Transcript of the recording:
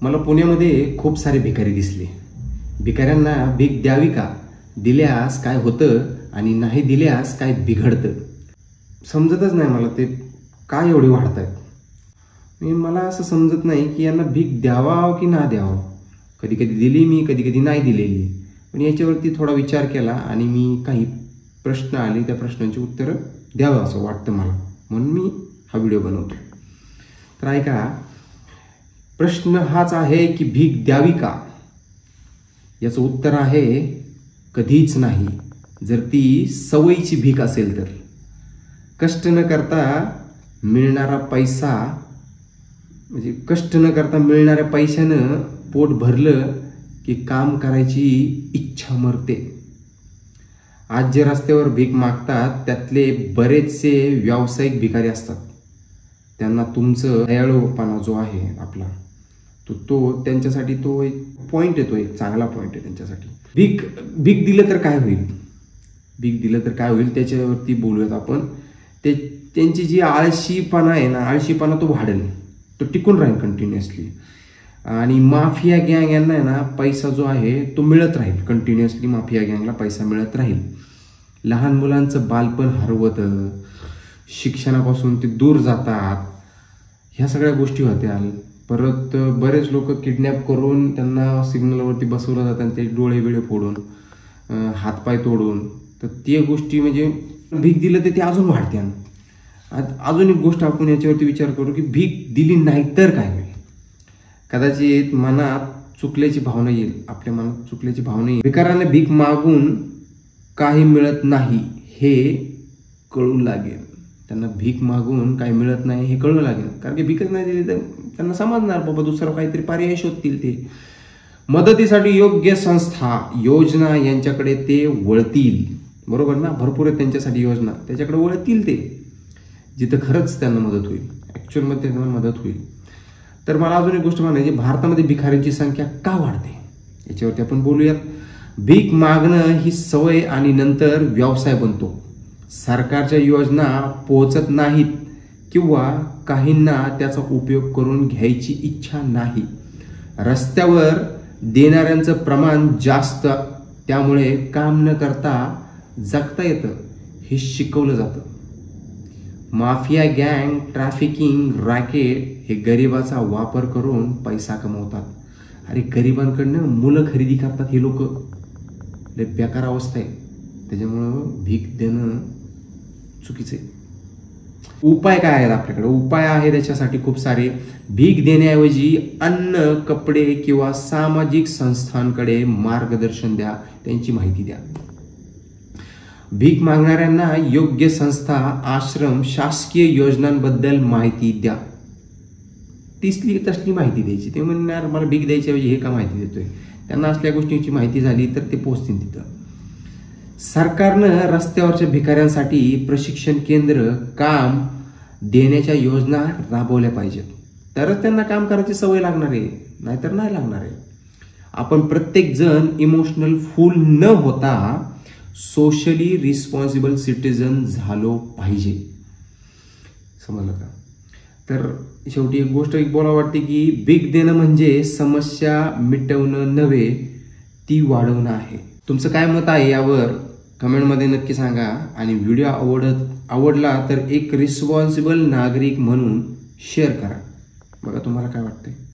मला पुण्यामध्ये खूप सारे भिकारी दिसले। भिकाऱ्यांना भीक द्यावी का, दिल्यास काय होतं आणि नाही दिल्यास काय बिघडतं, समजतच नाही मला ते काय एवढे वाढतायत। मला असं समजत नाही की यांना भीक द्यावा की ना द्यावं। कधी कधी दिली मी, कधी कधी नाही दिलेली, पण याच्यावरती थोडा विचार केला आणि मी काही प्रश्न आले, त्या प्रश्नांची उत्तरं द्यावं असं वाटतं मला, म्हणून मी हा व्हिडिओ बनवतो। तर ऐका, प्रश्न हाच आहे की भीक द्यावी का? याचं उत्तर आहे कधीच नाही, जर ती सवयीची भीक असेल तर। कष्ट न करता मिळणारा पैसा, म्हणजे कष्ट न करता मिळणाऱ्या पैशानं पोट भरलं की काम करायची इच्छा मरते। आज जे रस्त्यावर भीक मागतात त्यातले बरेचसे व्यावसायिक भिकारी असतात। त्यांना तुमचं दयाळूपणा जो आहे आपला तो त्यांच्यासाठी तो एक पॉइंट आहे, तो एक चांगला पॉइंट आहे त्यांच्यासाठी। भीक दिलं तर काय होईल, भीक दिलं तर काय होईल त्याच्यावरती बोलूयात आपण। त्यांची जी आळशीपणा आहे ना, आळशीपणा तो वाढेल, तो टिकून राहील कंटिन्युअसली। आणि माफिया गँग यांना आहे ना, पैसा जो आहे तो मिळत राहील कंटिन्युअसली। माफिया गँगला पैसा मिळत राहील। लहान मुलांचं बालपण हरवतं, शिक्षणापासून ते दूर जातात, ह्या सगळ्या गोष्टी होत्या। परत बरेच लोक किडनॅप करून त्यांना सिग्नलवरती बसवलं जातं, ते डोळे बिळे फोडून, हातपाय तोडून। तर ते गोष्टी म्हणजे भीक दिलं तर ते अजून वाढते। अजून एक गोष्ट आपण याच्यावरती विचार करू की भीक दिली नाही तर काय होईल। कदाचित मनात चुकल्याची भावना येईल, आपल्या मनात चुकल्याची भावना येईल। भिकाऱ्यांना भीक मागून काही मिळत नाही हे कळू लागेल, त्यांना भीक मागून काही मिळत नाही हे कळू लागेल। कारण की भीकच नाही दिली तर त्यांना समजणार बाबा दुसरं काहीतरी पर्याय शोधतील ते। मदतीसाठी योग्य संस्था, योजना यांच्याकडे ते वळतील, बरोबर ना? भरपूर आहेत त्यांच्यासाठी योजना, त्याच्याकडे वळतील ते, जिथं खरंच त्यांना मदत होईल, ऍक्च्युअल मध्ये त्यांना मदत होईल। तर मला अजून एक गोष्ट म्हणायची, भारतामध्ये भिकाऱ्यांची संख्या का वाढते याच्यावरती आपण बोलूयात। भीक मागणं ही सवय आणि नंतर व्यवसाय बनतो। सरकारच्या योजना पोहोचत नाहीत किंवा काहींना त्याचा उपयोग करून घ्यायची इच्छा नाही। रस्त्यावर देणाऱ्यांचं प्रमाण जास्त, त्यामुळे काम न करता जगता येतं हे शिकवलं जातं। माफिया गँग, ट्रॅफिकिंग, रॅकेट हे गरिबाचा वापर करून पैसा कमवतात। अरे गरिबांकडनं मुलं खरेदी करतात हे लोक, लय बेकार अवस्था आहे। त्याच्यामुळं भीक देणं चुकीचं आहे। उपाय काय आहेत आपल्याकडे? उपाय आहे त्याच्यासाठी खूप सारे। भीक देण्याऐवजी अन्न, कपडे किंवा सामाजिक संस्थांकडे मार्गदर्शन द्या, त्यांची माहिती द्या। भीक मागणाऱ्यांना योग्य संस्था, आश्रम, शासकीय योजनांबद्दल माहिती द्या। तसली माहिती द्यायची। ते म्हणणार मला भीक द्यायची ऐवजी हे का माहिती देतोय, त्यांना असल्या गोष्टींची माहिती झाली तर ते पोहोचतील तिथं। सरकारनं रस्त्यावरच्या भिकाऱ्यांसाठी प्रशिक्षण केंद्र, काम देण्याच्या योजना राबवल्या पाहिजेत, तरच त्यांना काम करायची सवय लागणार आहे, नाहीतर नाही लागणार आहे। आपण प्रत्येक जण इमोशनल फूल न होता सोशली रिस्पॉन्सिबल सिटीजन झालो पाहिजे, समजलं का? तर शेवटी एक गोष्ट बोलावं वाटते की भीक देणं म्हणजे समस्या मिटवणं नव्हे, ती वाढवणं आहे। तुमचं काय मत आहे यावर कमेंटमध्ये नक्की सांगा। आणि व्हिडिओ आवडला तर एक रिस्पॉन्सिबल नागरिक म्हणून शेअर करा। बघा तुम्हाला काय वाटतंय।